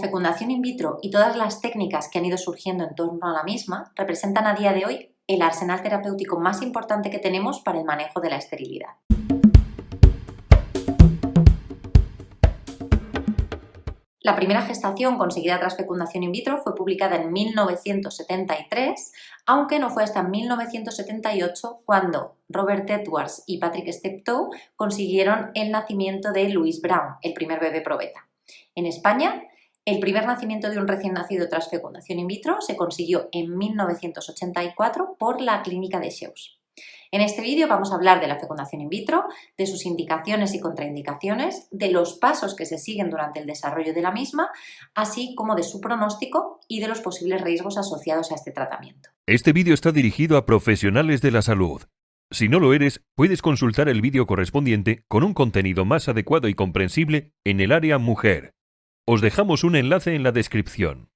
fecundación in vitro y todas las técnicas que han ido surgiendo en torno a la misma representan a día de hoy el arsenal terapéutico más importante que tenemos para el manejo de la esterilidad. La primera gestación conseguida tras fecundación in vitro fue publicada en 1973, aunque no fue hasta 1978 cuando Robert Edwards y Patrick Steptoe consiguieron el nacimiento de Louise Brown, el primer bebé probeta. En España, el primer nacimiento de un recién nacido tras fecundación in vitro se consiguió en 1984 por la Clínica de Sceaux. En este vídeo vamos a hablar de la fecundación in vitro, de sus indicaciones y contraindicaciones, de los pasos que se siguen durante el desarrollo de la misma, así como de su pronóstico y de los posibles riesgos asociados a este tratamiento. Este vídeo está dirigido a profesionales de la salud. Si no lo eres, puedes consultar el vídeo correspondiente con un contenido más adecuado y comprensible en el área mujer. Os dejamos un enlace en la descripción.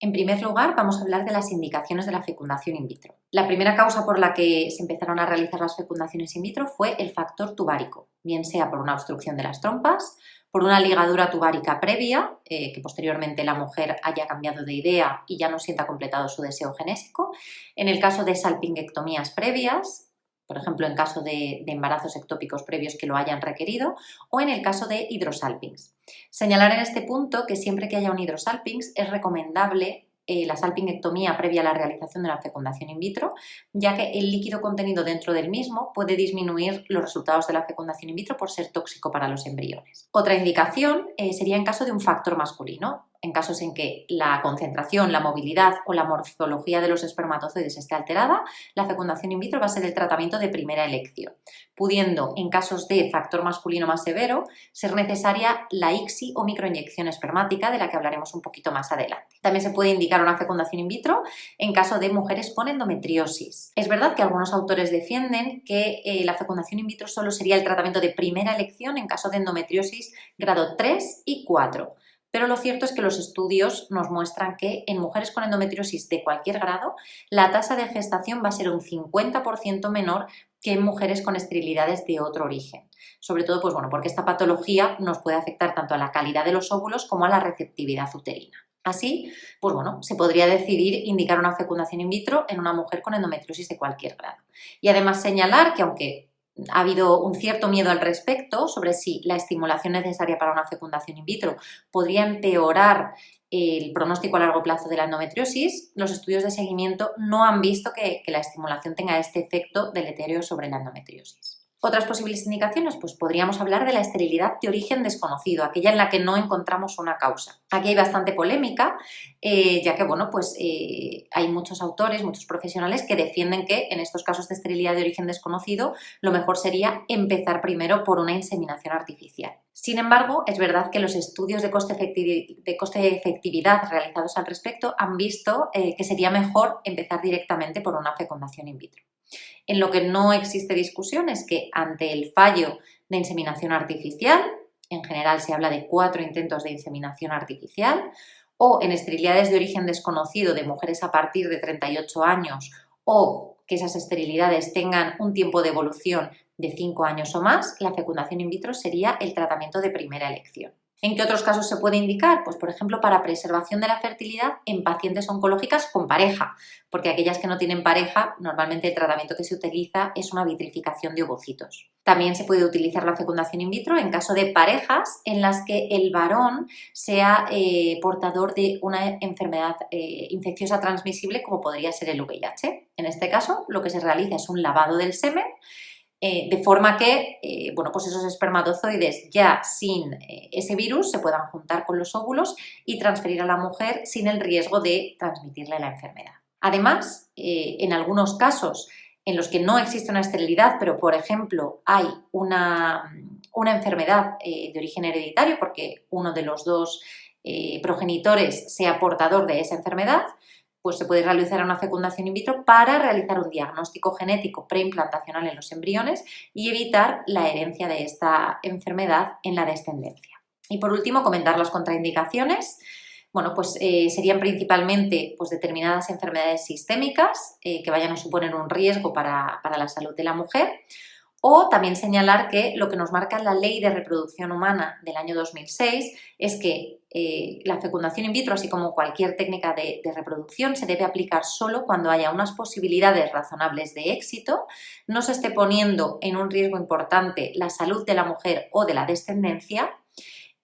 En primer lugar, vamos a hablar de las indicaciones de la fecundación in vitro. La primera causa por la que se empezaron a realizar las fecundaciones in vitro fue el factor tubárico, bien sea por una obstrucción de las trompas, por una ligadura tubárica previa, que posteriormente la mujer haya cambiado de idea y ya no sienta completado su deseo genésico, en el caso de salpingectomías previas, por ejemplo en caso de embarazos ectópicos previos que lo hayan requerido, o en el caso de hidrosalpings. Señalar en este punto que siempre que haya un hidrosalpings es recomendable la salpingectomía previa a la realización de la fecundación in vitro, ya que el líquido contenido dentro del mismo puede disminuir los resultados de la fecundación in vitro por ser tóxico para los embriones. Otra indicación sería en caso de un factor masculino, en casos en que la concentración, la movilidad o la morfología de los espermatozoides esté alterada, la fecundación in vitro va a ser el tratamiento de primera elección, pudiendo, en casos de factor masculino más severo, ser necesaria la ICSI o microinyección espermática, de la que hablaremos un poquito más adelante. También se puede indicar una fecundación in vitro en caso de mujeres con endometriosis. Es verdad que algunos autores defienden que la fecundación in vitro solo sería el tratamiento de primera elección en caso de endometriosis grado 3 y 4. Pero lo cierto es que los estudios nos muestran que en mujeres con endometriosis de cualquier grado, la tasa de gestación va a ser un 50% menor que en mujeres con esterilidades de otro origen. Sobre todo, porque esta patología nos puede afectar tanto a la calidad de los óvulos como a la receptividad uterina. Así, se podría decidir indicar una fecundación in vitro en una mujer con endometriosis de cualquier grado. Y además señalar que aunque ha habido un cierto miedo al respecto sobre si la estimulación necesaria para una fecundación in vitro podría empeorar el pronóstico a largo plazo de la endometriosis, los estudios de seguimiento no han visto que la estimulación tenga este efecto deleterio sobre la endometriosis. Otras posibles indicaciones, podríamos hablar de la esterilidad de origen desconocido, aquella en la que no encontramos una causa. Aquí hay bastante polémica, ya que hay muchos autores, muchos profesionales que defienden que en estos casos de esterilidad de origen desconocido lo mejor sería empezar primero por una inseminación artificial. Sin embargo, es verdad que los estudios de coste-efectividad realizados al respecto han visto que sería mejor empezar directamente por una fecundación in vitro. En lo que no existe discusión es que ante el fallo de inseminación artificial, en general se habla de 4 intentos de inseminación artificial, o en esterilidades de origen desconocido de mujeres a partir de 38 años o que esas esterilidades tengan un tiempo de evolución de 5 años o más, la fecundación in vitro sería el tratamiento de primera elección. ¿En qué otros casos se puede indicar? Por ejemplo, para preservación de la fertilidad en pacientes oncológicas con pareja, porque aquellas que no tienen pareja, normalmente el tratamiento que se utiliza es una vitrificación de ovocitos. También se puede utilizar la fecundación in vitro en caso de parejas en las que el varón sea portador de una enfermedad infecciosa transmisible como podría ser el VIH. En este caso, lo que se realiza es un lavado del semen, de forma que esos espermatozoides ya sin ese virus se puedan juntar con los óvulos y transferir a la mujer sin el riesgo de transmitirle la enfermedad. Además, en algunos casos en los que no existe una esterilidad, pero por ejemplo hay una enfermedad de origen hereditario porque uno de los dos progenitores sea portador de esa enfermedad, se puede realizar una fecundación in vitro para realizar un diagnóstico genético preimplantacional en los embriones y evitar la herencia de esta enfermedad en la descendencia. Y por último, comentar las contraindicaciones. Serían principalmente determinadas enfermedades sistémicas que vayan a suponer un riesgo para la salud de la mujer, O también señalar que lo que nos marca la Ley de Reproducción Humana del año 2006 es que la fecundación in vitro, así como cualquier técnica de reproducción, se debe aplicar solo cuando haya unas posibilidades razonables de éxito, no se esté poniendo en un riesgo importante la salud de la mujer o de la descendencia.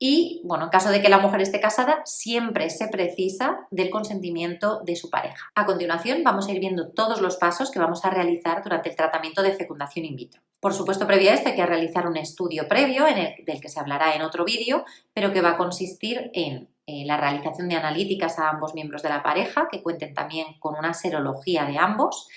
Y, bueno, en caso de que la mujer esté casada, siempre se precisa del consentimiento de su pareja. A continuación, vamos a ir viendo todos los pasos que vamos a realizar durante el tratamiento de fecundación in vitro. Por supuesto, previo a esto hay que realizar un estudio previo del que se hablará en otro vídeo, pero que va a consistir en la realización de analíticas a ambos miembros de la pareja, que cuenten también con una serología de ambos,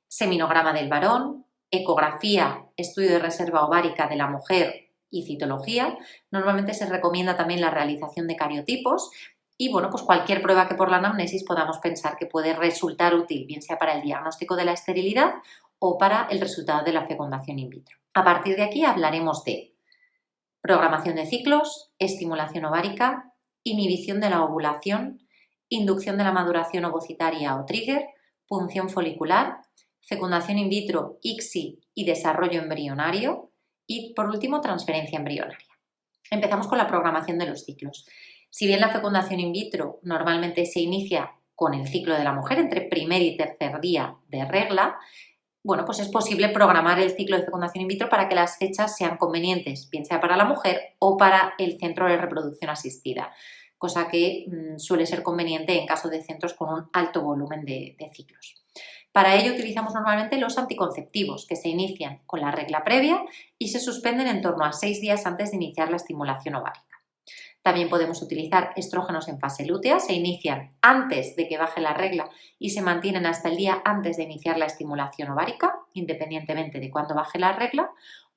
seminograma del varón, ecografía, estudio de reserva ovárica de la mujer y citología. Normalmente se recomienda también la realización de cariotipos y, bueno, pues cualquier prueba que por la anamnesis podamos pensar que puede resultar útil, bien sea para el diagnóstico de la esterilidad o para el resultado de la fecundación in vitro. A partir de aquí hablaremos de programación de ciclos, estimulación ovárica, inhibición de la ovulación, inducción de la maduración ovocitaria o trigger, punción folicular, fecundación in vitro, ICSI y desarrollo embrionario, y, por último, transferencia embrionaria. Empezamos con la programación de los ciclos. Si bien la fecundación in vitro normalmente se inicia con el ciclo de la mujer entre primer y tercer día de regla, bueno, pues es posible programar el ciclo de fecundación in vitro para que las fechas sean convenientes, bien sea para la mujer o para el centro de reproducción asistida, cosa que suele ser conveniente en caso de centros con un alto volumen de ciclos. Para ello utilizamos normalmente los anticonceptivos, que se inician con la regla previa y se suspenden en torno a 6 días antes de iniciar la estimulación ovárica. También podemos utilizar estrógenos en fase lútea, se inician antes de que baje la regla y se mantienen hasta el día antes de iniciar la estimulación ovárica, independientemente de cuándo baje la regla,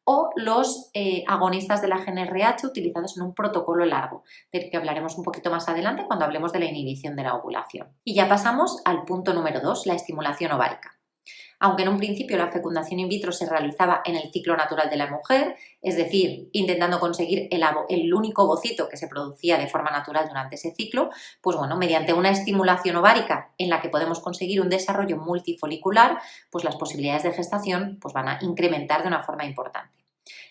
o los agonistas de la GnRH utilizados en un protocolo largo, del que hablaremos un poquito más adelante cuando hablemos de la inhibición de la ovulación. Y ya pasamos al punto número 2, la estimulación ovárica. Aunque en un principio la fecundación in vitro se realizaba en el ciclo natural de la mujer, es decir, intentando conseguir el único ovocito que se producía de forma natural durante ese ciclo, pues bueno, mediante una estimulación ovárica en la que podemos conseguir un desarrollo multifolicular, pues las posibilidades de gestación pues van a incrementar de una forma importante.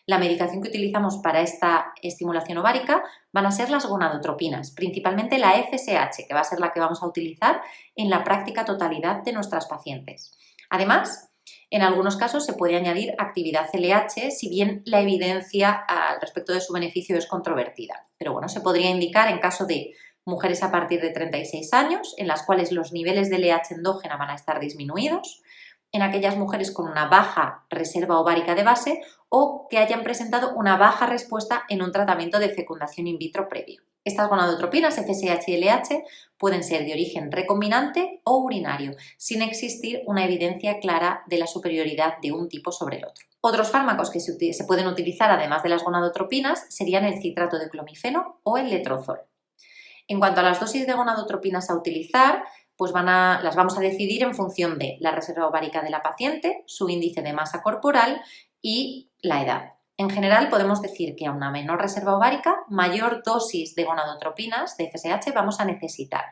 La medicación que utilizamos para esta estimulación ovárica van a ser las gonadotropinas, principalmente la FSH, que va a ser la que vamos a utilizar en la práctica totalidad de nuestras pacientes. Además, en algunos casos se puede añadir actividad LH, si bien la evidencia al respecto de su beneficio es controvertida. Pero bueno, se podría indicar en caso de mujeres a partir de 36 años, en las cuales los niveles de LH endógena van a estar disminuidos, en aquellas mujeres con una baja reserva ovárica de base o que hayan presentado una baja respuesta en un tratamiento de fecundación in vitro previo. Estas gonadotropinas FSH y LH pueden ser de origen recombinante o urinario, sin existir una evidencia clara de la superioridad de un tipo sobre el otro. Otros fármacos que se pueden utilizar además de las gonadotropinas serían el citrato de clomifeno o el letrozol. En cuanto a las dosis de gonadotropinas a utilizar, pues las vamos a decidir en función de la reserva ovárica de la paciente, su índice de masa corporal y la edad. En general podemos decir que a una menor reserva ovárica, mayor dosis de gonadotropinas de FSH vamos a necesitar.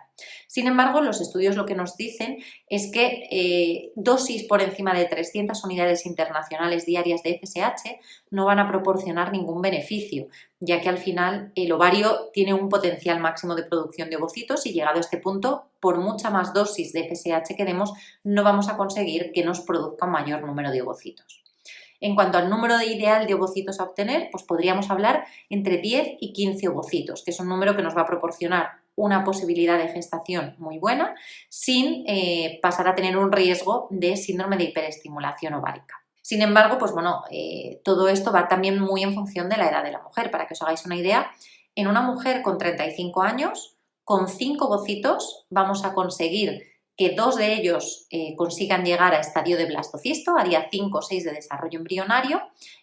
Sin embargo, los estudios lo que nos dicen es que dosis por encima de 300 unidades internacionales diarias de FSH no van a proporcionar ningún beneficio, ya que al final el ovario tiene un potencial máximo de producción de ovocitos y llegado a este punto, por mucha más dosis de FSH que demos, no vamos a conseguir que nos produzca un mayor número de ovocitos. En cuanto al número ideal de ovocitos a obtener, pues podríamos hablar entre 10 y 15 ovocitos, que es un número que nos va a proporcionar una posibilidad de gestación muy buena sin pasar a tener un riesgo de síndrome de hiperestimulación ovárica. Sin embargo, pues bueno, todo esto va también muy en función de la edad de la mujer. Para que os hagáis una idea, en una mujer con 35 años, con 5 ovocitos vamos a conseguir que 2 de ellos consigan llegar a estadio de blastocisto, a día 5 o 6 de desarrollo embrionario,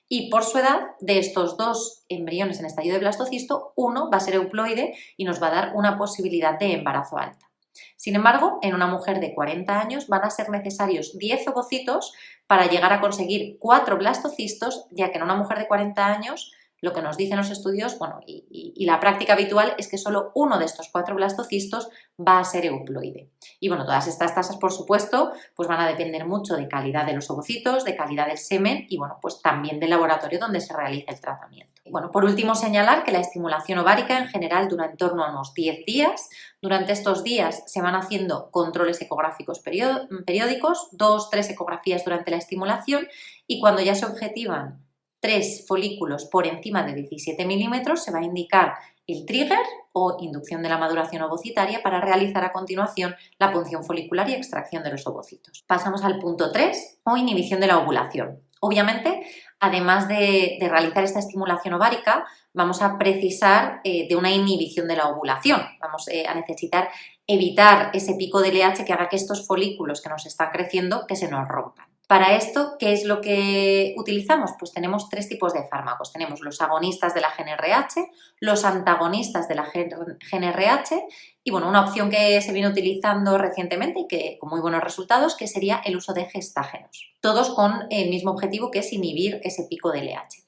y por su edad, de estos 2 embriones en estadio de blastocisto, uno va a ser euploide y nos va a dar una posibilidad de embarazo alta. Sin embargo, en una mujer de 40 años van a ser necesarios 10 ovocitos para llegar a conseguir 4 blastocistos, ya que en una mujer de 40 años Lo que nos dicen los estudios, bueno, y la práctica habitual es que solo uno de estos 4 blastocistos va a ser euploide. Y bueno, todas estas tasas, por supuesto, pues van a depender mucho de calidad de los ovocitos, de calidad del semen y bueno, pues también del laboratorio donde se realiza el tratamiento. Bueno, por último señalar que la estimulación ovárica en general dura en torno a unos 10 días. Durante estos días se van haciendo controles ecográficos periódicos, 2-3 ecografías durante la estimulación y cuando ya se objetivan 3 folículos por encima de 17 milímetros se va a indicar el trigger o inducción de la maduración ovocitaria para realizar a continuación la punción folicular y extracción de los ovocitos. Pasamos al punto 3 o inhibición de la ovulación. Obviamente, además de realizar esta estimulación ovárica, vamos a precisar de una inhibición de la ovulación. Vamos a necesitar evitar ese pico de LH que haga que estos folículos que nos están creciendo que se nos rompan. Para esto, ¿qué es lo que utilizamos? Pues tenemos 3 tipos de fármacos. Tenemos los agonistas de la GnRH, los antagonistas de la GnRH y bueno, una opción que se viene utilizando recientemente y que con muy buenos resultados, que sería el uso de gestágenos. Todos con el mismo objetivo, que es inhibir ese pico de LH.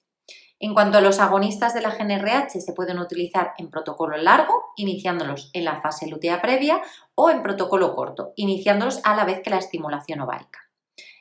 En cuanto a los agonistas de la GnRH, se pueden utilizar en protocolo largo, iniciándolos en la fase lútea previa, o en protocolo corto, iniciándolos a la vez que la estimulación ovárica.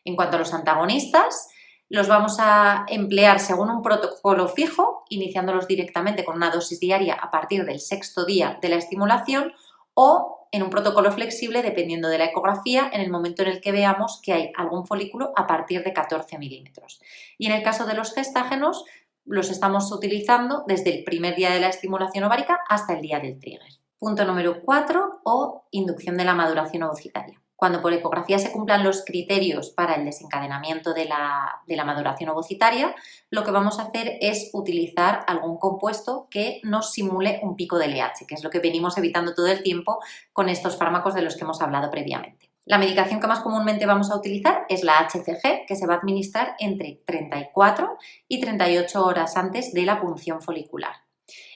En cuanto a los antagonistas, los vamos a emplear según un protocolo fijo, iniciándolos directamente con una dosis diaria a partir del 6º día de la estimulación o en un protocolo flexible dependiendo de la ecografía en el momento en el que veamos que hay algún folículo a partir de 14 milímetros. Y en el caso de los gestágenos, los estamos utilizando desde el primer día de la estimulación ovárica hasta el día del trigger. Punto número 4 o inducción de la maduración ovocitaria. Cuando por ecografía se cumplan los criterios para el desencadenamiento de la maduración ovocitaria, lo que vamos a hacer es utilizar algún compuesto que nos simule un pico de LH, que es lo que venimos evitando todo el tiempo con estos fármacos de los que hemos hablado previamente. La medicación que más comúnmente vamos a utilizar es la HCG, que se va a administrar entre 34 y 38 horas antes de la punción folicular.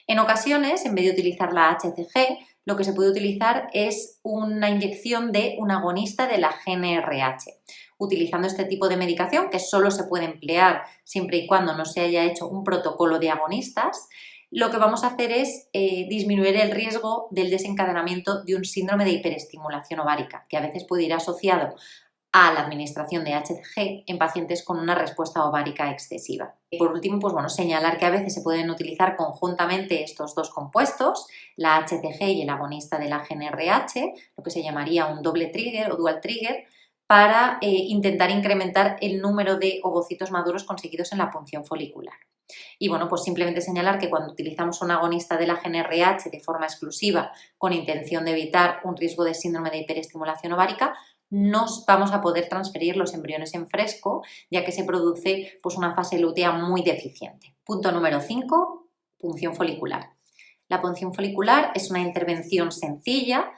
En ocasiones, en vez de utilizar la HCG, lo que se puede utilizar es una inyección de un agonista de la GnRH. Utilizando este tipo de medicación, que solo se puede emplear siempre y cuando no se haya hecho un protocolo de agonistas, lo que vamos a hacer es disminuir el riesgo del desencadenamiento de un síndrome de hiperestimulación ovárica, que a veces puede ir asociado a la administración de HCG en pacientes con una respuesta ovárica excesiva. Y por último, pues bueno, señalar que a veces se pueden utilizar conjuntamente estos dos compuestos, la HCG y el agonista de la GnRH, lo que se llamaría un doble trigger o dual trigger, para intentar incrementar el número de ovocitos maduros conseguidos en la punción folicular. Y bueno, pues simplemente señalar que cuando utilizamos un agonista de la GnRH de forma exclusiva con intención de evitar un riesgo de síndrome de hiperestimulación ovárica, no vamos a poder transferir los embriones en fresco, ya que se produce pues, una fase lútea muy deficiente. Punto número 5, punción folicular. La punción folicular es una intervención sencilla,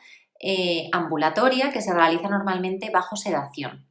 ambulatoria, que se realiza normalmente bajo sedación.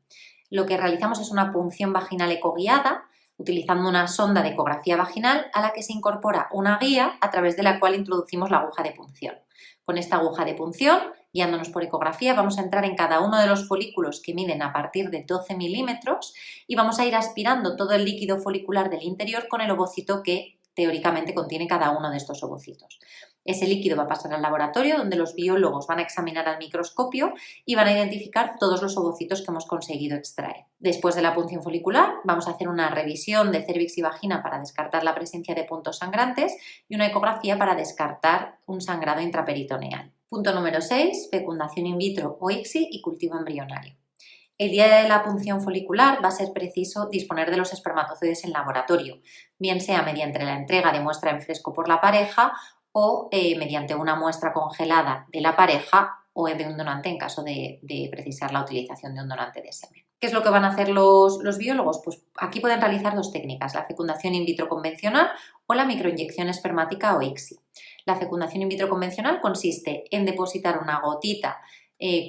Lo que realizamos es una punción vaginal ecoguiada, utilizando una sonda de ecografía vaginal a la que se incorpora una guía a través de la cual introducimos la aguja de punción. Con esta aguja de punción, guiándonos por ecografía, vamos a entrar en cada uno de los folículos que miden a partir de 12 milímetros y vamos a ir aspirando todo el líquido folicular del interior con el ovocito que teóricamente contiene cada uno de estos ovocitos. Ese líquido va a pasar al laboratorio donde los biólogos van a examinar al microscopio y van a identificar todos los ovocitos que hemos conseguido extraer. Después de la punción folicular vamos a hacer una revisión de cérvix y vagina para descartar la presencia de puntos sangrantes y una ecografía para descartar un sangrado intraperitoneal. Punto número 6, fecundación in vitro o ICSI y cultivo embrionario. El día de la punción folicular va a ser preciso disponer de los espermatozoides en laboratorio, bien sea mediante la entrega de muestra en fresco por la pareja o mediante una muestra congelada de la pareja o de un donante en caso de precisar la utilización de un donante de semen. ¿Qué es lo que van a hacer los biólogos? Pues aquí pueden realizar dos técnicas, la fecundación in vitro convencional o la microinyección espermática o ICSI. La fecundación in vitro convencional consiste en depositar una gotita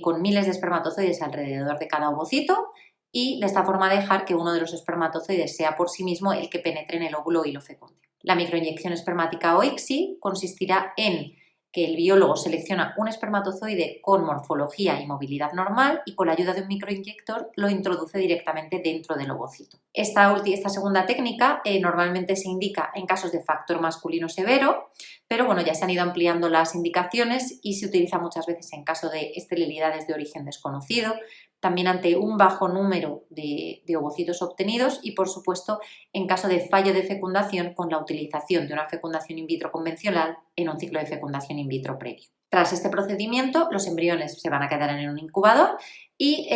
con miles de espermatozoides alrededor de cada ovocito y de esta forma dejar que uno de los espermatozoides sea por sí mismo el que penetre en el óvulo y lo fecunde. La microinyección espermática o ICSI consistirá en que el biólogo selecciona un espermatozoide con morfología y movilidad normal y con la ayuda de un microinyector lo introduce directamente dentro del ovocito. Esta segunda técnica normalmente se indica en casos de factor masculino severo, pero bueno, ya se han ido ampliando las indicaciones y se utiliza muchas veces en caso de esterilidades de origen desconocido, también ante un bajo número de ovocitos obtenidos y, por supuesto, en caso de fallo de fecundación con la utilización de una fecundación in vitro convencional en un ciclo de fecundación in vitro previo. Tras este procedimiento, los embriones se van a quedar en un incubador y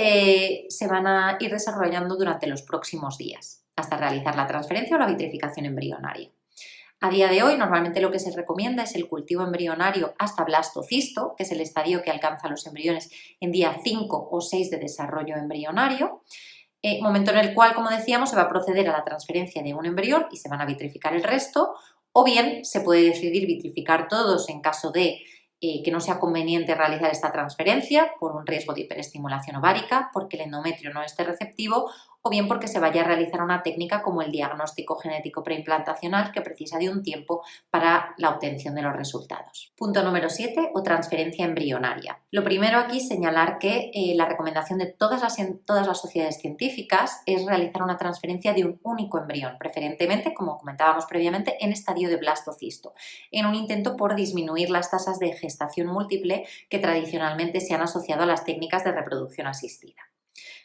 se van a ir desarrollando durante los próximos días hasta realizar la transferencia o la vitrificación embrionaria. A día de hoy, normalmente lo que se recomienda es el cultivo embrionario hasta blastocisto, que es el estadio que alcanza los embriones en día 5 o 6 de desarrollo embrionario, momento en el cual, como decíamos, se va a proceder a la transferencia de un embrión y se van a vitrificar el resto, o bien se puede decidir vitrificar todos en caso de que no sea conveniente realizar esta transferencia por un riesgo de hiperestimulación ovárica, porque el endometrio no esté receptivo o bien porque se vaya a realizar una técnica como el diagnóstico genético preimplantacional que precisa de un tiempo para la obtención de los resultados. Punto número 7 o transferencia embrionaria. Lo primero aquí señalar que la recomendación de todas las sociedades científicas es realizar una transferencia de un único embrión, preferentemente, como comentábamos previamente, en estadio de blastocisto, en un intento por disminuir las tasas de gestación múltiple que tradicionalmente se han asociado a las técnicas de reproducción asistida.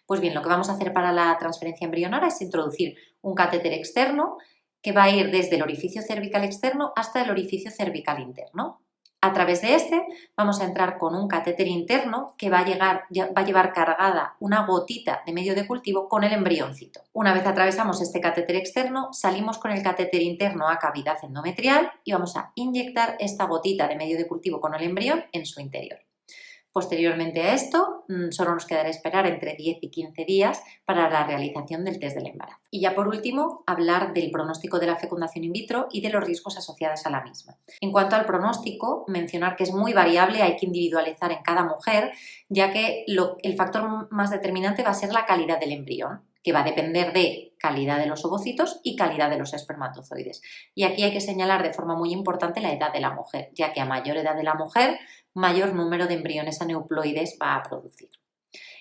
Pues bien, lo que vamos a hacer para la transferencia embrionaria es introducir un catéter externo que va a ir desde el orificio cervical externo hasta el orificio cervical interno. A través de este vamos a entrar con un catéter interno que va a llevar cargada una gotita de medio de cultivo con el embrioncito. Una vez atravesamos este catéter externo, salimos con el catéter interno a cavidad endometrial y vamos a inyectar esta gotita de medio de cultivo con el embrión en su interior. Posteriormente a esto, solo nos quedará esperar entre 10 y 15 días para la realización del test del embarazo. Y ya por último, hablar del pronóstico de la fecundación in vitro y de los riesgos asociados a la misma. En cuanto al pronóstico, mencionar que es muy variable, hay que individualizar en cada mujer, ya que el factor más determinante va a ser la calidad del embrión, que va a depender de calidad de los ovocitos y calidad de los espermatozoides. Y aquí hay que señalar de forma muy importante la edad de la mujer, ya que a mayor edad de la mujer, mayor número de embriones aneuploides va a producir.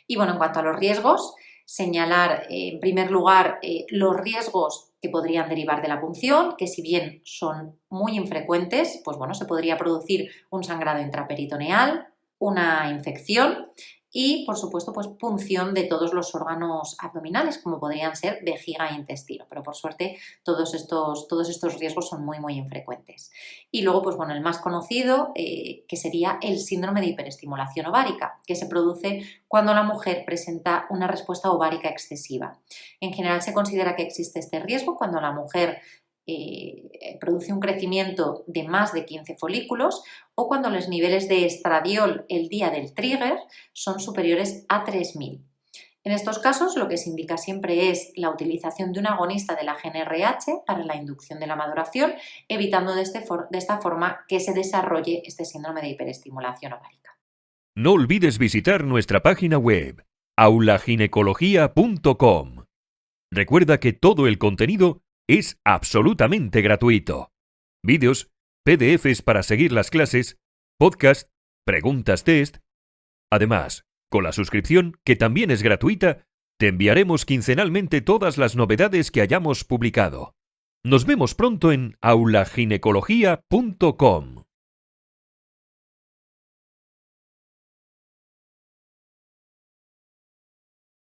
Y bueno, en cuanto a los riesgos, señalar en primer lugar los riesgos que podrían derivar de la punción, que si bien son muy infrecuentes, pues bueno, se podría producir un sangrado intraperitoneal, una infección y, por supuesto, pues punción de todos los órganos abdominales, como podrían ser vejiga e intestino. Pero, por suerte, todos estos riesgos son muy, muy infrecuentes. Y luego, pues bueno, el más conocido, que sería el síndrome de hiperestimulación ovárica, que se produce cuando la mujer presenta una respuesta ovárica excesiva. En general, se considera que existe este riesgo cuando la mujer produce un crecimiento de más de 15 folículos o cuando los niveles de estradiol el día del trigger son superiores a 3000. En estos casos lo que se indica siempre es la utilización de un agonista de la GnRH para la inducción de la maduración, evitando de esta forma que se desarrolle este síndrome de hiperestimulación ovárica. No olvides visitar nuestra página web aulaginecología.com. Recuerda que todo el contenido es absolutamente gratuito. Vídeos, PDFs para seguir las clases, podcast, preguntas test. Además, con la suscripción, que también es gratuita, te enviaremos quincenalmente todas las novedades que hayamos publicado. Nos vemos pronto en aulaginecología.com.